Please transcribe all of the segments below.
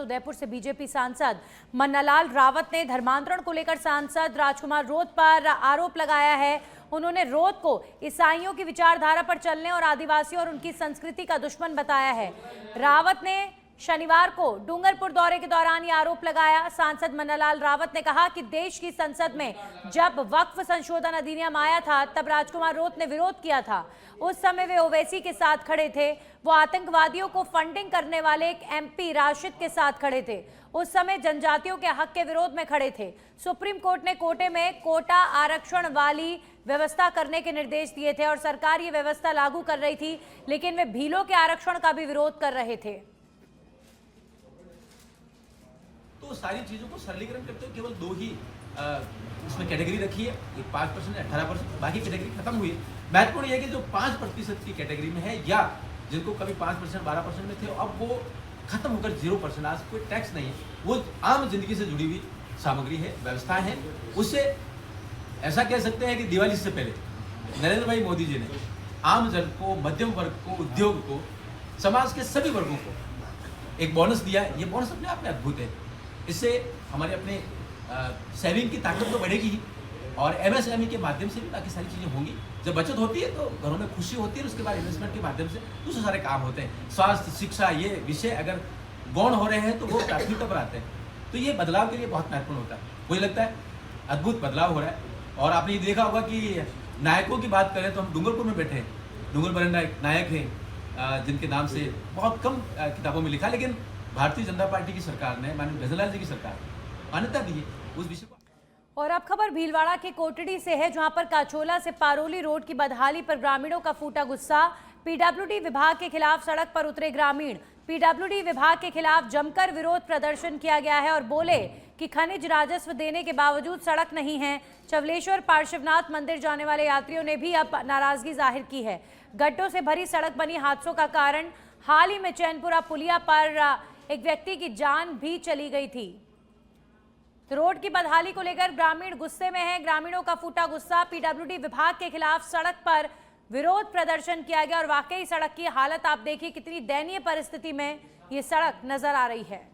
उदयपुर से बीजेपी सांसद मन्नालाल रावत ने धर्मांतरण को लेकर सांसद राजकुमार रोत पर आरोप लगाया है। उन्होंने रोत को ईसाइयों की विचारधारा पर चलने और आदिवासियों और उनकी संस्कृति का दुश्मन बताया है। रावत ने शनिवार को डूंगरपुर दौरे के दौरान ये आरोप लगाया। सांसद मन्नालाल रावत ने कहा कि देश की संसद में जब वक्फ संशोधन अधिनियम आया था तब राजकुमार रोत ने विरोध किया था। उस समय वे ओवैसी के साथ खड़े थे। वो आतंकवादियों को फंडिंग करने वाले एक एमपी राशिद के साथ खड़े थे। उस समय जनजातियों के हक के विरोध में खड़े थे। सुप्रीम कोर्ट ने कोटे में कोटा आरक्षण वाली व्यवस्था करने के निर्देश दिए थे और सरकार ये व्यवस्था लागू कर रही थी, लेकिन वे भीलों के आरक्षण का भी विरोध कर रहे थे। तो सारी चीजों को सरलीकरण करते हुए केवल दो ही उसमें कैटेगरी रखी है, एक 5%, 18%, बाकी कैटेगरी खत्म हुई है। महत्वपूर्ण यह है कि जो 5% की कैटेगरी में है या जिनको कभी 5%, 12% में थे, अब वो खत्म होकर 0%, आज कोई टैक्स नहीं है, वो आम जिंदगी से जुड़ी हुई सामग्री है, व्यवस्था है। उससे ऐसा कह सकते हैं कि दिवाली से पहले नरेंद्र भाई मोदी जी ने आम जन को, मध्यम वर्ग को, उद्योग को, समाज के सभी वर्गों को एक बोनस दिया है। ये बोनस अपने आप में अद्भुत है। इससे हमारे अपने सेविंग की ताकत तो बढ़ेगी ही और एमएसएमई के माध्यम से भी बाकी सारी चीज़ें होंगी। जब बचत होती है तो घरों में खुशी होती है, उसके बाद इन्वेस्टमेंट के माध्यम से दूसरे सारे काम होते हैं। स्वास्थ्य, शिक्षा, ये विषय अगर गौण हो रहे हैं तो वो प्राथमिकता पर आते हैं। तो ये बदलाव के लिए बहुत महत्वपूर्ण होता है। मुझे लगता है अद्भुत बदलाव हो रहा है। और आपने ये देखा होगा कि नायकों की बात करें तो हम डूंगरपुर में बैठे हैं। डूंगरपुर नायक हैं जिनके नाम से बहुत कम किताबों में लिखा, लेकिन भारतीय जनता पार्टी की सरकार ने, माननीय भजनलाल जी की सरकार ने मान्यता दी है उस विषय को। और अब खबर भीलवाड़ा के कोटड़ी से है, जहां पर काचोला से पारोली रोड की बदहाली पर ग्रामीणों का फूटा गुस्सा। पीडब्ल्यूडी विभाग के खिलाफ सड़क पर उतरे ग्रामीण। पीडब्ल्यूडी विभाग के खिलाफ जमकर विरोध प्रदर्शन किया गया है और बोले कि खनिज राजस्व देने के बावजूद सड़क नहीं है। चवलेश्वर पार्श्वनाथ मंदिर जाने वाले यात्रियों ने भी अब नाराजगी जाहिर की है। गड्ढों से भरी सड़क बनी हादसों का कारण। हाल ही में चैनपुरा पुलिया पर एक व्यक्ति की जान भी चली गई थी। तो रोड की बदहाली को लेकर ग्रामीण गुस्से में हैं। ग्रामीणों का फूटा गुस्सा। पीडब्ल्यूडी विभाग के खिलाफ सड़क पर विरोध प्रदर्शन किया गया और वाकई सड़क की हालत आप देखिए, कितनी दयनीय परिस्थिति में ये सड़क नजर आ रही है।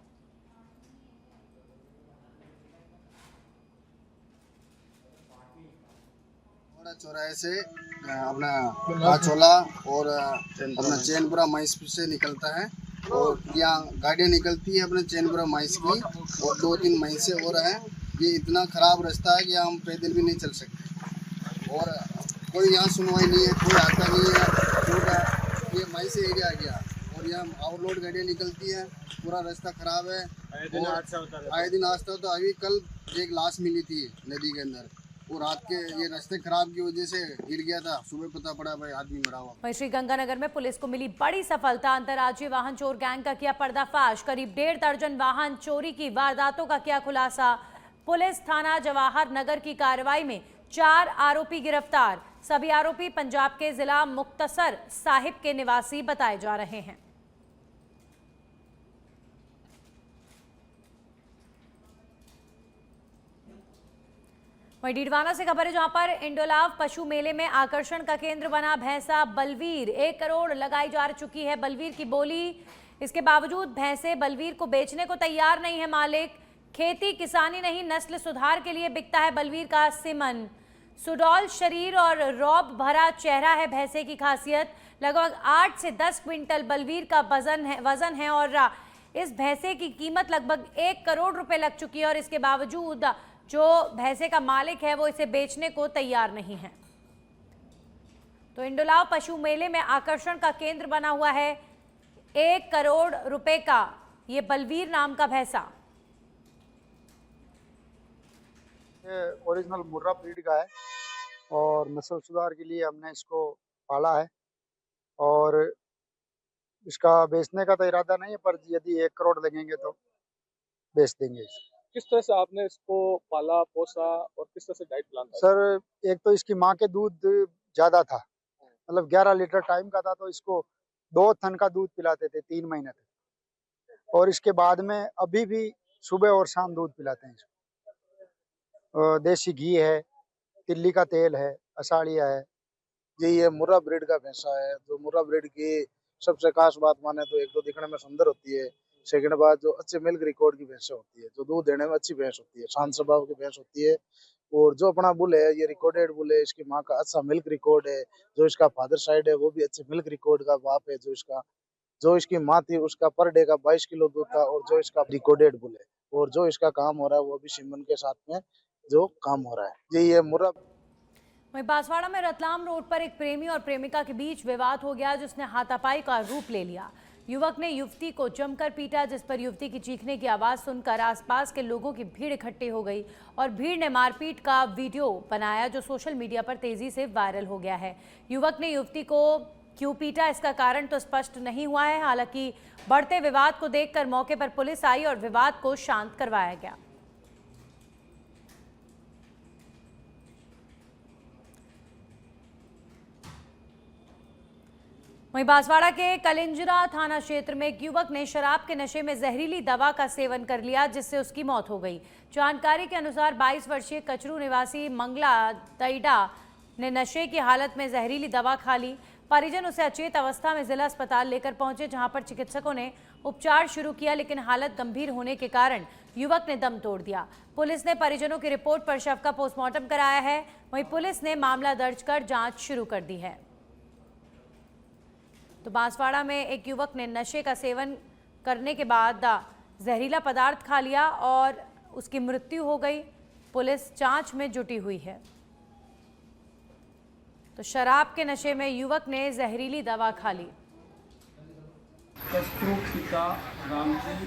चौराहे से अपना काचोला और अपना चैनपुरा माइस से निकलता है और यहाँ गाड़ियाँ निकलती है अपने चैनपुरा माइस की और 2-3 माइस से हो रहा है। ये इतना ख़राब रास्ता है कि हम पैदल भी नहीं चल सकते और कोई यहाँ सुनवाई नहीं है, कोई आता नहीं है। पूरा ये माइस एरिया आ गया और यहाँ ओवरलोड गाड़ियाँ निकलती है, पूरा रास्ता ख़राब है। आए दिन हादसा होता। अभी कल एक लाश मिली थी नदी के अंदर, वो रात के ये रास्ते खराब की वजह से गिर गया था, सुबह पता पड़ा भाई आदमी मरा हुआ। वहीं श्रीगंगानगर में पुलिस को मिली बड़ी सफलता। अंतर्राज्यीय वाहन चोर गैंग का किया पर्दाफाश। करीब 1.5 दर्जन वाहन चोरी की वारदातों का किया खुलासा। पुलिस थाना जवाहर नगर की कार्रवाई में 4 आरोपी गिरफ्तार। सभी आरोपी पंजाब के जिला मुक्तसर साहिब के निवासी बताए जा रहे हैं। वहीं डीडवाना से खबर है, जहां पर इंडोलाव पशु मेले में आकर्षण का केंद्र बना भैंसा बलवीर। 1 करोड़ लगाई जा चुकी है बलवीर की बोली। इसके बावजूद भैंसे बलवीर को बेचने को तैयार नहीं है मालिक। खेती किसानी नहीं, नस्ल सुधार के लिए बिकता है बलवीर का सीमन। सुडौल शरीर और रौब भरा चेहरा है भैंसे की खासियत। लगभग 8 से 10 क्विंटल बलवीर का वजन है और इस भैंसे की कीमत लगभग 1 करोड़ रुपए लग चुकी है और इसके बावजूद जो भैंसे का मालिक है वो इसे बेचने को तैयार नहीं है। तो इंडोलाव पशु मेले में आकर्षण का केंद्र बना हुआ है 1 करोड़ रुपए का ये बलवीर नाम का भैंसा। ये ओरिजिनल मुर्रा ब्रीड का है और नस्ल सुधार के लिए हमने इसको पाला है और इसका बेचने का तो इरादा नहीं है, पर यदि 1 करोड़ लगेंगे तो बेच देंगे इसको। किस तरह से आपने इसको पाला पोसा और किस तरह से डाइट प्लान था? सर एक तो इसकी माँ के दूध ज़्यादा था, मतलब 11 लीटर टाइम का था, तो इसको 2 थन का दूध पिलाते थे 3 महीने तक और इसके बाद में अभी भी सुबह और शाम दूध पिलाते हैं इसको। देसी घी है, तिल्ली का तेल है, असाड़िया है। ये मुर्रा ब्रीड का भैंसा है। जो मुर्रा ब्रीड की सबसे खास बात माने तो एक तो दिखने में सुंदर होती है, सेकंड बात जो अच्छे मिल्क रिकॉर्ड की भैंसें होती है, जो दूध देने में अच्छी भैंस होती है, शांत स्वभाव की भैंस होती है। और जो अपना बुल है ये रिकॉर्डेड बुल है, इसकी माँ का अच्छा मिल्क रिकॉर्ड है, जो इसका फादर साइड है वो भी अच्छे मिल्क रिकॉर्ड का बाप है। जो इसकी माँ थी उसका पर डे का 22 किलो दूध था, और जो इसका रिकॉर्डेड बुल है। और जो इसका काम हो रहा है वो भी सिमन के साथ में जो काम हो रहा है यही है मुर्रा। वहीं बांसवाड़ा में रतलाम रोड पर एक प्रेमी और प्रेमिका के बीच विवाद हो गया, जिसने हाथापाई का रूप ले लिया। युवक ने युवती को जमकर पीटा, जिस पर युवती की चीखने की आवाज सुनकर आसपास के लोगों की भीड़ इकट्ठी हो गई और भीड़ ने मारपीट का वीडियो बनाया, जो सोशल मीडिया पर तेजी से वायरल हो गया है। युवक ने युवती को क्यों पीटा, इसका कारण तो स्पष्ट नहीं हुआ है। हालांकि बढ़ते विवाद को देखकर मौके पर पुलिस आई और विवाद को शांत करवाया गया। वहीं बांसवाड़ा के कलिंजरा थाना क्षेत्र में एक युवक ने शराब के नशे में जहरीली दवा का सेवन कर लिया, जिससे उसकी मौत हो गई। जानकारी के अनुसार 22 वर्षीय कचरू निवासी मंगला दैडा ने नशे की हालत में जहरीली दवा खा ली। परिजन उसे अचेत अवस्था में जिला अस्पताल लेकर पहुंचे, जहां पर चिकित्सकों ने उपचार शुरू किया, लेकिन हालत गंभीर होने के कारण युवक ने दम तोड़ दिया। पुलिस ने परिजनों की रिपोर्ट पर शव का पोस्टमार्टम कराया है। वहीं पुलिस ने मामला दर्ज कर जांच शुरू कर दी है। तो बांसवाड़ा में एक युवक ने नशे का सेवन करने के बाद जहरीला पदार्थ खा लिया और उसकी मृत्यु हो गई। पुलिस जांच में जुटी हुई है। तो शराब के नशे में युवक ने जहरीली दवा खा ली। कस्तूर पिता रामजी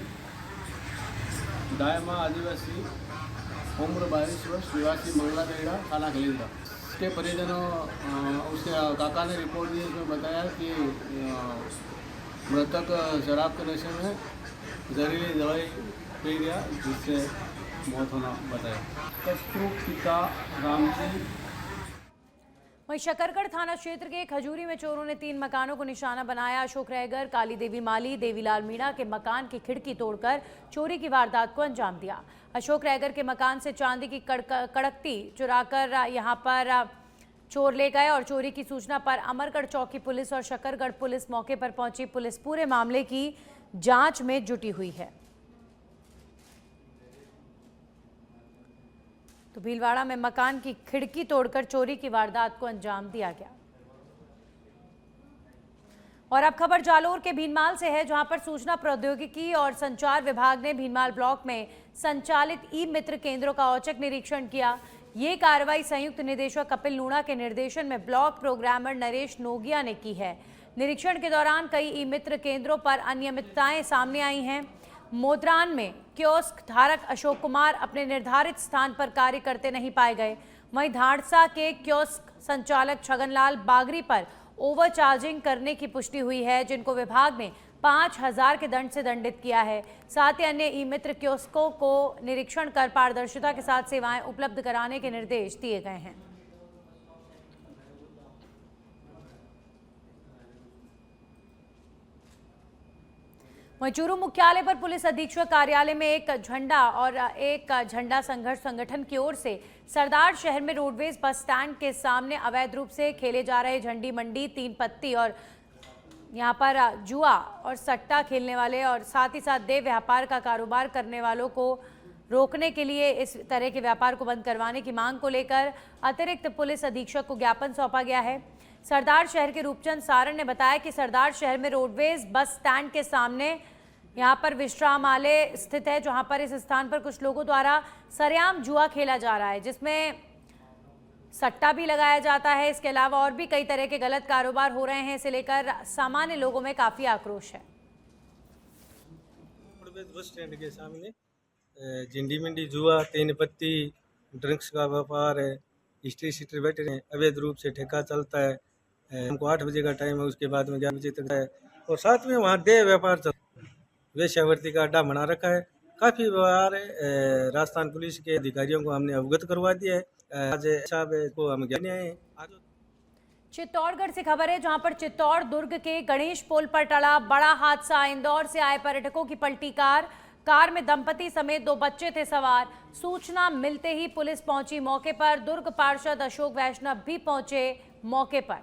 दायमा आदिवासी उम्र 22 वर्ष निवासी मंगला देड़ा थाना कलिंजरा। उसके परिजनों उसके काका ने रिपोर्ट दी, उसमें बताया कि मृतक शराब के नशे में जहरीली दवाई पी गया, जिससे मौत होना बताया। कस्तूर पिता रामजी। वहीं शकरगढ़ थाना क्षेत्र के खजूरी में चोरों ने 3 मकानों को निशाना बनाया। अशोक रैगर, काली देवी माली, देवीलाल मीणा के मकान की खिड़की तोड़कर चोरी की वारदात को अंजाम दिया। अशोक रैगर के मकान से चांदी की कड़कती चुराकर यहां पर चोर ले गए और चोरी की सूचना पर अमरगढ़ चौकी पुलिस और शकरगढ़ पुलिस मौके पर पहुंची। पुलिस पूरे मामले की जांच में जुटी हुई है। तो भीलवाड़ा में मकान की खिड़की तोड़कर चोरी की वारदात को अंजाम दिया गया। और अब खबर जालोर के भीनमाल से है, जहां पर सूचना प्रौद्योगिकी और संचार विभाग ने भीनमाल ब्लॉक में संचालित ई मित्र केंद्रों का औचक निरीक्षण किया। ये कार्रवाई संयुक्त निदेशक कपिल लूणा के निर्देशन में ब्लॉक प्रोग्रामर नरेश नोगिया ने की है। निरीक्षण के दौरान कई ई मित्र केंद्रों पर अनियमितताएं सामने आई हैं। मोदरान में कियोस्क धारक अशोक कुमार अपने निर्धारित स्थान पर कार्य करते नहीं पाए गए। वहीं धाड़सा के कियोस्क संचालक छगनलाल बागरी पर ओवरचार्जिंग करने की पुष्टि हुई है, जिनको विभाग ने 5000 के दंड से दंडित किया है। साथ ही अन्य ई मित्र कियोस्कों को निरीक्षण कर पारदर्शिता के साथ सेवाएं उपलब्ध कराने के निर्देश दिए गए हैं। वहीं चूरू मुख्यालय पर पुलिस अधीक्षक कार्यालय में एक झंडा संघर्ष संगठन की ओर से सरदार शहर में रोडवेज बस स्टैंड के सामने अवैध रूप से खेले जा रहे झंडी मंडी, 3 पत्ती और यहां पर जुआ और सट्टा खेलने वाले और साथ ही साथ देह व्यापार का कारोबार करने वालों को रोकने के लिए इस तरह के व्यापार को बंद करवाने की मांग को लेकर अतिरिक्त पुलिस अधीक्षक को ज्ञापन सौंपा गया है। सरदार शहर के रूपचंद सारण ने बताया कि सरदार शहर में रोडवेज बस स्टैंड के सामने यहां पर विश्रामालय स्थित है, जहां पर इस स्थान पर कुछ लोगों द्वारा सरेआम जुआ खेला जा रहा है, जिसमें सट्टा भी लगाया जाता है। इसके अलावा और भी कई तरह के गलत कारोबार हो रहे हैं। इसे लेकर सामान्य लोगों में काफी आक्रोश है। बस स्टैंड के सामने झिंडी मंडी, जुआ, 3 पत्ती, ड्रिंक्स का व्यापार है, स्ट्रीट सीटर बैठे हैं, अवैध रूप से ठेका चलता है। हमको 8 बजे का टाइम है, उसके बाद में 11 बजे तक है। और साथ में वहाँ देह व्यापार चलता है, वेश्यावृत्ति का अड्डा बना रखा है। काफ़ी व्यवहार है। राजस्थान पुलिस के अधिकारियों को हमने अवगत करवा दिया है। आज साहब को हम ज्ञान आए। चित्तौड़गढ़ से खबर है, जहां पर चित्तौड़ दुर्ग के गणेश पुल पर टला बड़ा हादसा। इंदौर से आए पर्यटकों की पलटी कार में दंपति समेत 2 बच्चे थे सवार। सूचना मिलते ही पुलिस पहुंची मौके पर। दुर्ग पार्षद अशोक वैष्णव भी पहुंचे मौके पर।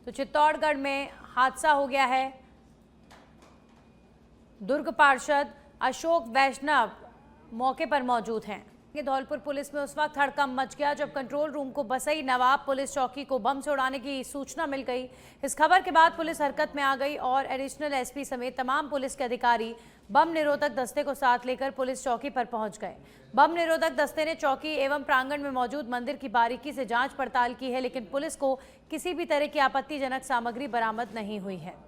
तो चित्तौड़गढ़ में हादसा हो गया है। दुर्ग पार्षद अशोक वैष्णव मौके पर मौजूद हैं। धौलपुर पुलिस में उस वक्त हड़कंप मच गया जब कंट्रोल रूम को बसई नवाब पुलिस चौकी को बम से उड़ाने की सूचना मिल गई। इस खबर के बाद पुलिस हरकत में आ गई और एडिशनल एसपी समेत तमाम पुलिस के अधिकारी बम निरोधक दस्ते को साथ लेकर पुलिस चौकी पर पहुंच गए। बम निरोधक दस्ते ने चौकी एवं प्रांगण में मौजूद मंदिर की बारीकी से जांच पड़ताल की है, लेकिन पुलिस को किसी भी तरह की आपत्तिजनक सामग्री बरामद नहीं हुई है।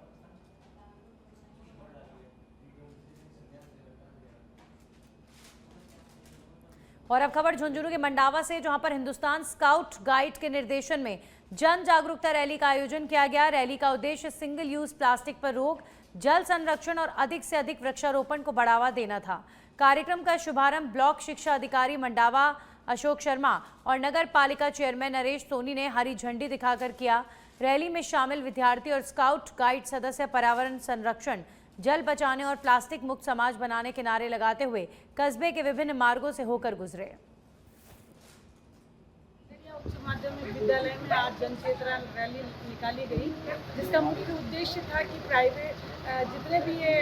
और अब खबर झुंझुनू के मंडावा से, जहां पर हिंदुस्तान स्काउट गाइड के निर्देशन में जन जागरूकता रैली का आयोजन किया गया। रैली का उद्देश्य सिंगल यूज प्लास्टिक पर रोक, जल संरक्षण और अधिक से अधिक वृक्षारोपण को बढ़ावा देना था। कार्यक्रम का शुभारंभ ब्लॉक शिक्षा अधिकारी मंडावा अशोक शर्मा और नगर पालिका चेयरमैन नरेश सोनी ने हरी झंडी दिखाकर किया। रैली में शामिल विद्यार्थी और स्काउट गाइड सदस्य पर्यावरण संरक्षण, जल बचाने और प्लास्टिक मुक्त समाज बनाने के नारे लगाते हुए कस्बे के विभिन्न मार्गों से होकर गुजरे। उच्च माध्यमिक विद्यालय में आज जन चेतना रैली निकाली गई, जिसका मुख्य उद्देश्य था कि प्राइवेट जितने भी ये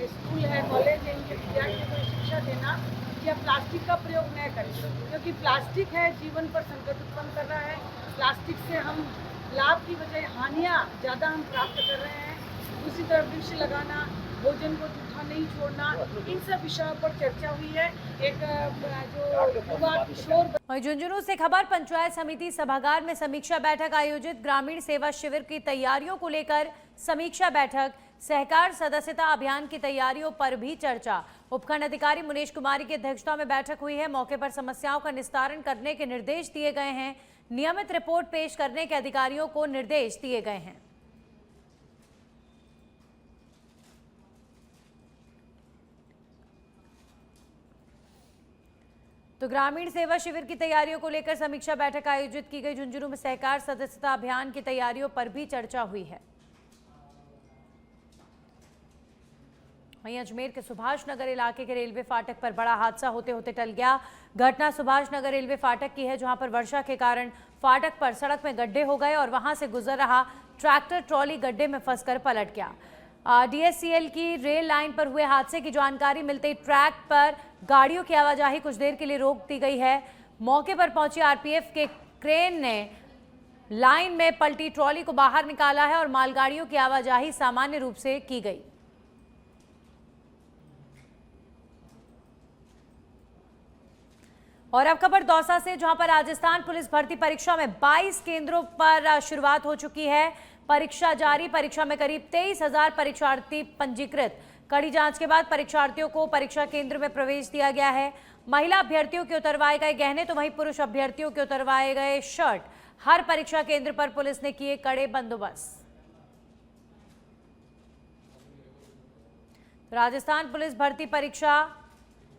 स्कूल है, कॉलेज है, इनके विद्यार्थियों को शिक्षा देना कि आप प्लास्टिक का प्रयोग न करें, क्योंकि प्लास्टिक है जीवन पर संकट उत्पन्न कर रहा है। प्लास्टिक से हम लाभ की बजाय हानियाँ ज़्यादा हम प्राप्त कर रहे हैं। दूसरी तरफ वृक्ष लगाना, भोजन को जूठा नहीं छोड़ना, इन सब विषयों पर चर्चा हुई है। एक जो युवा किशोर। झुंझुनू से खबर, पंचायत समिति सभागार में समीक्षा बैठक आयोजित। ग्रामीण सेवा शिविर की तैयारियों को लेकर समीक्षा बैठक, सहकार सदस्यता अभियान की तैयारियों पर भी चर्चा। उपखंड अधिकारी मुनीश कुमारी की अध्यक्षता में बैठक हुई है। मौके पर समस्याओं का निस्तारण करने के निर्देश दिए गए हैं। नियमित रिपोर्ट पेश करने के अधिकारियों को निर्देश दिए गए हैं। तो ग्रामीण सेवा शिविर की तैयारियों को लेकर समीक्षा बैठक आयोजित की गई। झुंझुनू में सहकार सदस्यता अभियान की तैयारियों पर भी चर्चा हुई है। वहीं अजमेर के सुभाष नगर इलाके के रेलवे फाटक पर बड़ा हादसा होते होते टल गया। घटना सुभाष नगर रेलवे फाटक की है, जहां पर वर्षा के कारण फाटक पर सड़क में गड्ढे हो गए और वहां से गुजर रहा ट्रैक्टर ट्रॉली गड्ढे में फंसकर पलट गया। डीएससीएल की रेल लाइन पर हुए हादसे की जानकारी मिलते ही ट्रैक पर गाड़ियों की आवाजाही कुछ देर के लिए रोक दी गई है। मौके पर पहुंची आरपीएफ के क्रेन ने लाइन में पलटी ट्रॉली को बाहर निकाला है और मालगाड़ियों की आवाजाही सामान्य रूप से की गई। और अब खबर दौसा से, जहां पर राजस्थान पुलिस भर्ती परीक्षा में 22 केंद्रों पर शुरुआत हो चुकी है। परीक्षा जारी। परीक्षा में करीब 23,000 परीक्षार्थी पंजीकृत। कड़ी जांच के बाद परीक्षार्थियों को परीक्षा केंद्र में प्रवेश दिया गया है। महिला अभ्यर्थियों के उतरवाए गए गहने तो वहीं पुरुष अभ्यर्थियों के उतरवाए गए शर्ट। हर परीक्षा केंद्र पर पुलिस ने किए कड़े बंदोबस्त। राजस्थान पुलिस भर्ती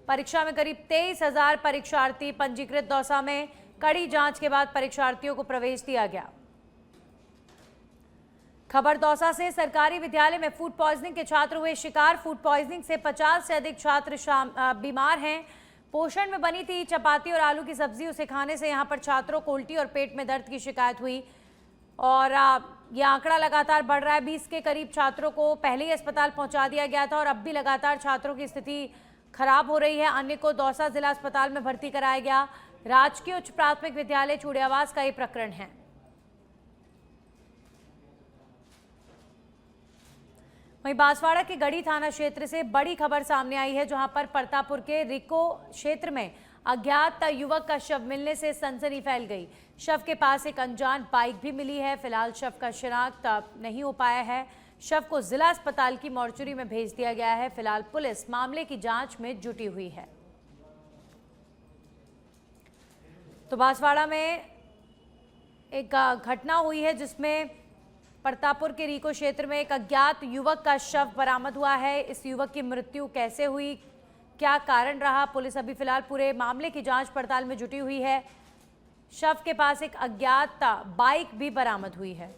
परीक्षा में करीब 23,000 परीक्षार्थी पंजीकृत। दौसा में कड़ी जांच के बाद परीक्षार्थियों को प्रवेश दिया गया। खबर दौसा से, सरकारी विद्यालय में फूड पॉइजनिंग के छात्र हुए शिकार। फूड पॉइजनिंग से 50 से अधिक छात्र बीमार हैं। पोषण में बनी थी चपाती और आलू की सब्जी, उसे खाने से यहां पर छात्रों को उल्टी और पेट में दर्द की शिकायत हुई और यह आंकड़ा लगातार बढ़ रहा है। 20 के करीब छात्रों को पहले ही अस्पताल पहुंचा दिया गया था और अब भी लगातार छात्रों की स्थिति खराब हो रही है। अन्य को दौसा जिला अस्पताल में भर्ती कराया गया। राजकीय उच्च प्राथमिक विद्यालय चूड़ियावास का ये प्रकरण है। वहीं बांसवाड़ा के गढ़ी थाना क्षेत्र से बड़ी खबर सामने आई है, जहां पर परतापुर के रिको क्षेत्र में अज्ञात युवक का शव मिलने से सनसनी फैल गई। शव के पास एक अनजान बाइक भी मिली है। फिलहाल शव का शिनाख्त नहीं हो पाया है। शव को जिला अस्पताल की मॉर्चरी में भेज दिया गया है। फिलहाल पुलिस मामले की जांच में जुटी हुई है। तो बांसवाड़ा में एक घटना हुई है जिसमें परतापुर के रीको क्षेत्र में एक अज्ञात युवक का शव बरामद हुआ है। इस युवक की मृत्यु कैसे हुई, क्या कारण रहा, पुलिस अभी फिलहाल पूरे मामले की जांच पड़ताल में जुटी हुई है। शव के पास एक अज्ञात बाइक भी बरामद हुई है।